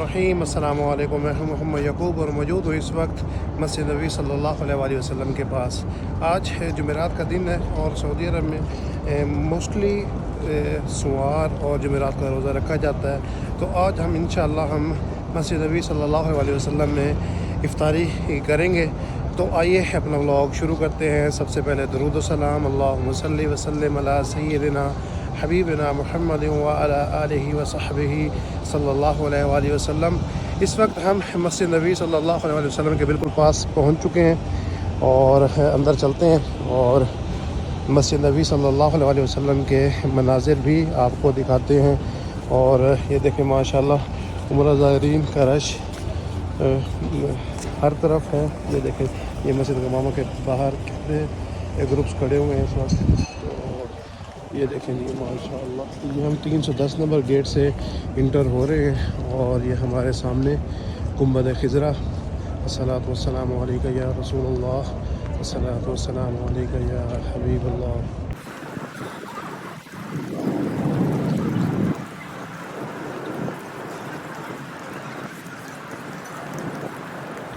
रहीम। अस्सलामु अलैकुम। मैं मोहम्मद यकूब और मौजूद हूँ इस वक्त मस्जिद नबी सल्लल्लाहु अलैहि वसल्लम के पास। आज जुमेरात का दिन है और सऊदी अरब में मोस्टली सोमवार और जुमेरात का रोज़ा रखा जाता है। तो आज हम इंशाअल्लाह हम मस्जिद नबी सल्लल्लाहु अलैहि वसल्लम में इफ्तारी करेंगे। तो आइए अपना व्लॉग शुरू करते हैं। सबसे पहले दुरूद व सलाम अल्लाहुम्मा सल्लि व सल्लिम अला सय्यिदिना हबीबना मुहम्मद व अला आलिहि व सहबिही सल्लल्लाहु अलैहि वसल्लम। इस वक्त हम मस्जिद नबी सल्लल्लाहु अलैहि वसल्लम के बिल्कुल पास पहुंच चुके हैं और अंदर चलते हैं और मस्जिद नबी सल्लल्लाहु अलैहि वसल्लम के मनाज़िर भी आपको दिखाते हैं। और ये देखें माशाल्लाह उम्रा ज़ायरीन का रश हर तरफ है। ये देखें ये मस्जिद गमामा के बाहर कितने ग्रुप्स खड़े हुए हैं इस वक्त। ये देखें ये माशाल्लाह ये हम 310 नंबर गेट से इंटर हो रहे हैं और ये हमारे सामने गुंबद खिज़रा। अस्सलातु वस्सलामु अलैका या रसूलल्लाह, अस्सलातु वस्सलामु अलैका या हबीबल्लाह।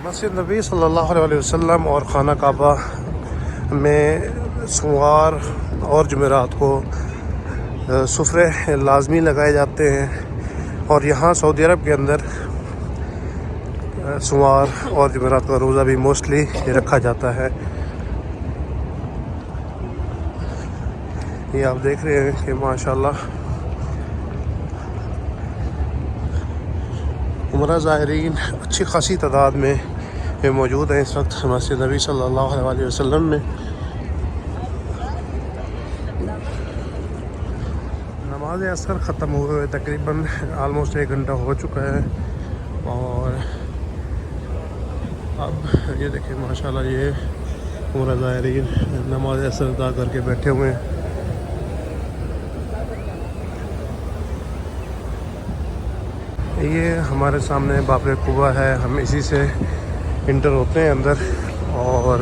मस्जिद नबी सल्लल्लाहु अलैहि वसल्लम और खाना काबा में सोमवार और जुमेरात को सुफ़रे लाजमी लगाए जाते हैं और यहाँ सऊदी अरब के अंदर सोमवार और जुमेरात का रोज़ा भी मोस्टली रखा जाता है। ये आप देख रहे हैं कि माशाल्लाह उम्रा ज़ायरीन अच्छी खासी तादाद में मौजूद हैं इस वक्त मस्जिद नबी सल्लल्लाहु अलैहि वसल्लम में। नमाज असर ख़त्म हुए तकरीबन आलमोस्ट 1 घंटा हो चुका है और अब ये देखिए माशाल्लाह ये उम्रा ज़ायरीन नमाज असर अदा करके बैठे हुए हैं। ये हमारे सामने बाब कुबा है, हम इसी से इंटर होते हैं अंदर और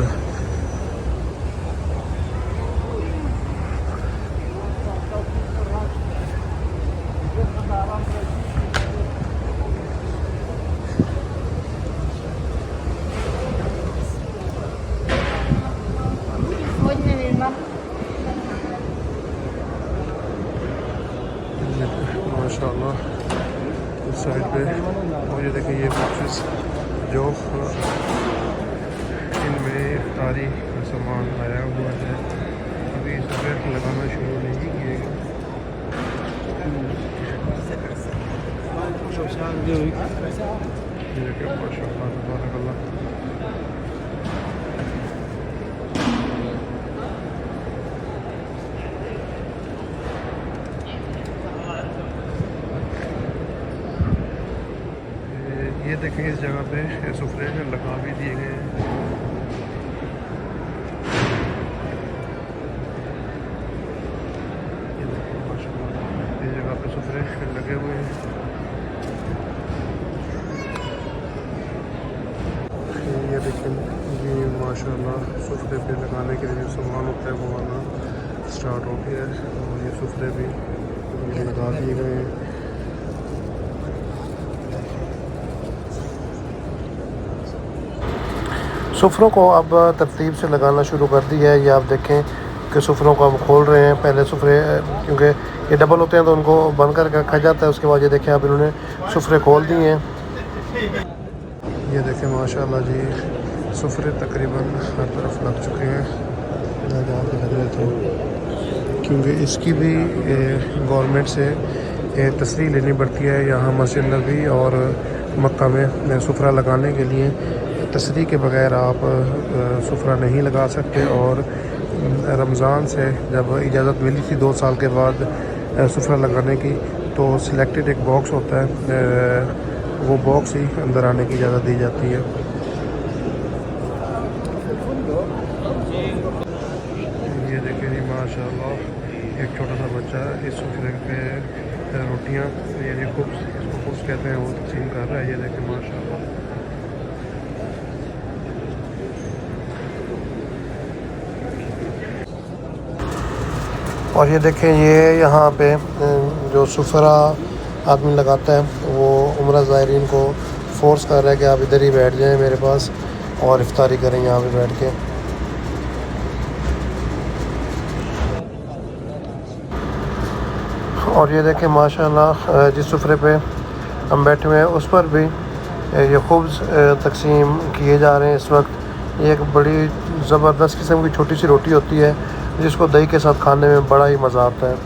माशाल्लाह इस साइड पे मुझे देखिए ये बॉक्सेस जो इनमें इफ्तारी का सामान आया हुआ है, अभी इसमें लगाना शुरू नहीं किएगा। ये देखिए माशाल्लाह तबारकल्लाह। ये देखें इस जगह पे सुफरे लगा भी दिए गए हैं। ये देखें माशाल्लाह इस जगह पे सुफरे लगे हुए हैं। ये देखें ये माशाल्लाह सुफरे पे लगाने के लिए जो सामान होता है वो आना स्टार्ट हो गया है और ये सुफरे भी लगा दिए गए हैं। सुफ़रों को अब तरतीब से लगाना शुरू कर दिया है। ये आप देखें कि सुफ़रों को हम खोल रहे हैं। पहले सुफ़रे क्योंकि ये डबल होते हैं तो उनको बंद करके रखा जाता है, उसके बाद ये देखें अब इन्होंने सुफ़रे खोल दिए हैं। ये देखें माशाल्लाह जी सुफ़रे तकरीबन हर तरफ लग चुके हैं जहाँ पे लग रहे थे, क्योंकि इसकी भी गवर्नमेंट से तस्रीह लेनी पड़ती है। यहाँ मस्जिद नबी और मक्का में सुफ़रा लगाने के लिए तस्रीह के बगैर आप सुफ़रा नहीं लगा सकते। और रमज़ान से जब इजाज़त मिली थी 2 साल के बाद सुफ़रा लगाने की, तो सिलेक्टेड एक बॉक्स होता है, वो बॉक्स ही अंदर आने की इजाज़त दी जाती है। ये देखिए जी माशाल्लाह एक छोटा सा बच्चा इस सुफ़रे पे रोटियाँ यानी खुब्स, इसको खुब्स कहते हैं, वो तकसीम कर रहा है। ये देखें माशाल्लाह और ये देखें ये यहाँ पे जो सुफ़रा आदमी लगाता है वो उम्रा ज़ायरीन को फ़ोर्स कर रहा है कि आप इधर ही बैठ जाएं मेरे पास और इफ्तारी करें यहाँ पे बैठ के। और ये देखें माशाल्लाह जिस सुफरे पे हम बैठे हुए हैं उस पर भी ये ख़ुब्ज़ तकसीम किए जा रहे हैं इस वक्त। ये एक बड़ी ज़बरदस्त किस्म की छोटी सी रोटी होती है जिसको दही के साथ खाने में बड़ा ही मज़ा आता है।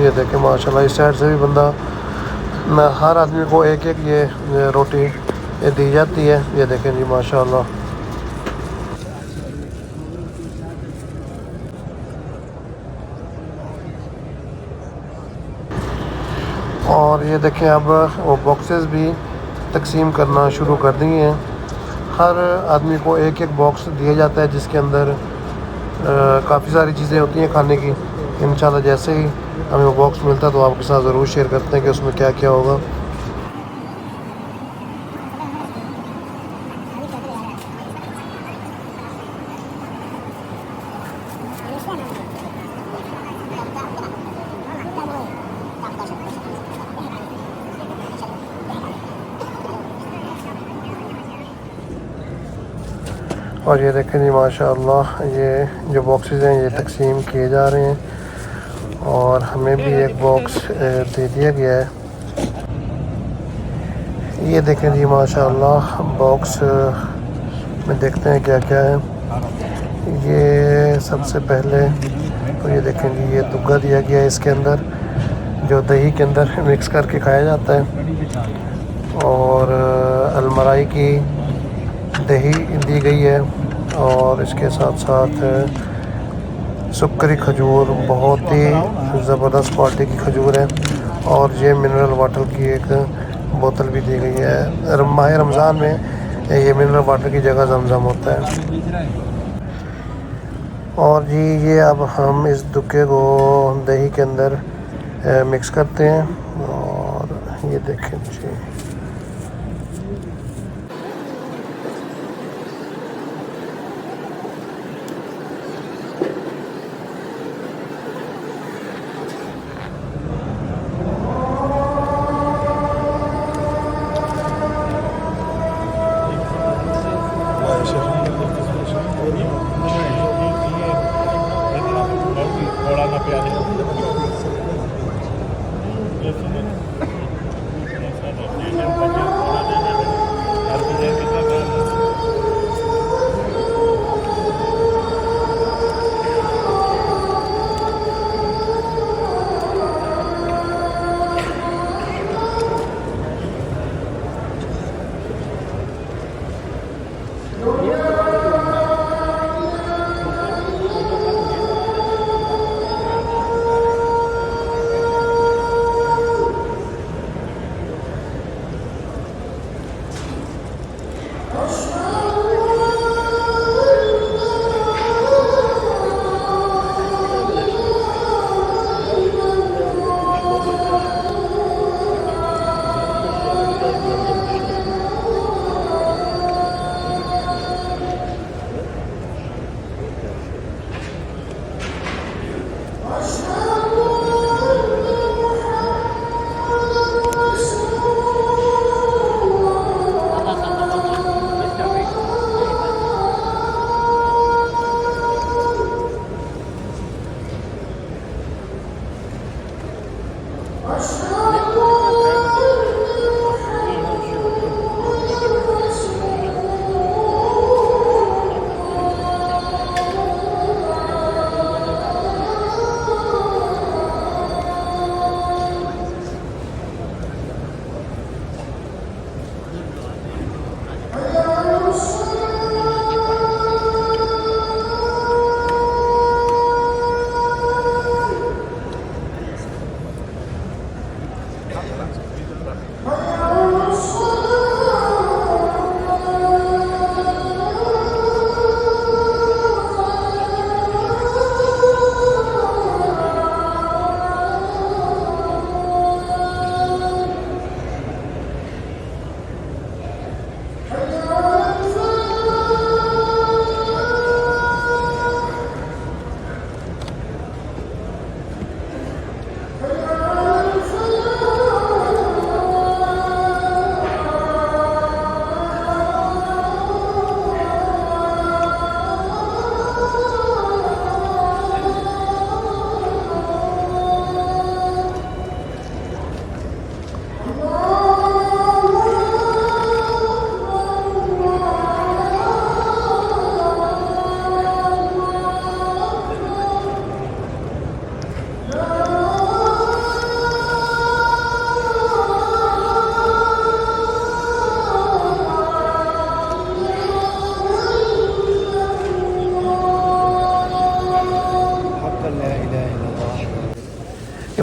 ये देखें माशाल्लाह इस साइड से भी बंदा हर आदमी को एक एक ये रोटी ये दी जाती है। ये देखें जी माशाल्लाह। और ये देखें अब वो बॉक्सेस भी तकसीम करना शुरू कर दिए हैं। हर आदमी को एक एक बॉक्स दिया जाता है जिसके अंदर काफ़ी सारी चीज़ें होती हैं खाने की। इंशाल्लाह जैसे ही हमें वो बॉक्स मिलता है तो आपके साथ ज़रूर शेयर करते हैं कि उसमें क्या क्या होगा। और ये देखें जी माशाअल्लाह ये जो बॉक्सेस हैं ये तकसीम किए जा रहे हैं और हमें भी एक बॉक्स दे दिया गया है। ये देखें जी माशाअल्लाह बॉक्स में देखते हैं क्या क्या है। ये सबसे पहले तो ये देखें जी ये दुग्गा दिया गया है इसके अंदर जो दही के अंदर मिक्स करके खाया जाता है। और अलमराई की दही दी गई है और इसके साथ साथ सुक्करी खजूर बहुत ही ज़बरदस्त क्वालिटी की खजूर है। और ये मिनरल वाटर की एक बोतल भी दी गई है। माह रमज़ान में ये मिनरल वाटर की जगह जमजम होता है। और जी ये अब हम इस दुक्के को दही के अंदर मिक्स करते हैं और ये देखें जी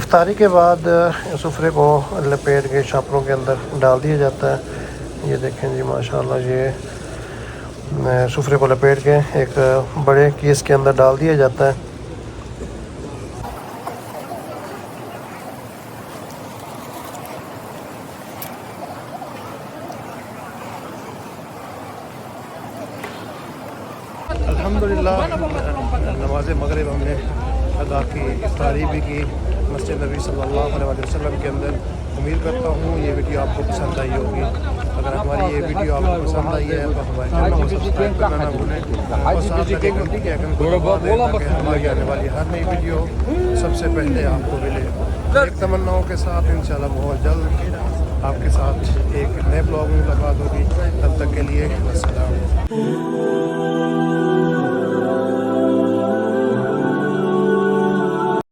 इफ्तारी के बाद सुफरे को लपेट के शापरों के अंदर डाल दिया जाता है। ये देखें जी माशाल्लाह, ये सुफरे को लपेट के एक बड़े केस के अंदर डाल दिया जाता है। अल्हम्दुलिल्लाह नमाज मगरिब हमने अदा की, इफ्तारी भी की मस्जिद नबी सल्लल्लाहु अलैहि वसल्लम के अंदर। उम्मीद करता हूँ ये वीडियो आपको पसंद आई होगी। अगर हमारी ये वीडियो आपको पसंद आई है तो हमारे चैनल को सब्सक्राइब करना ना भूलें और साथ लगे घंटी के आइकन को दबा दें ताकि हमारी आने वाली हर नई वीडियो सबसे पहले आपको मिले। एक तमन्नाओं के साथ इंशाल्लाह बहुत जल्द आपके साथ एक नए ब्लॉग में मुलाकात होगी। तब तक के लिए अस्सलाम।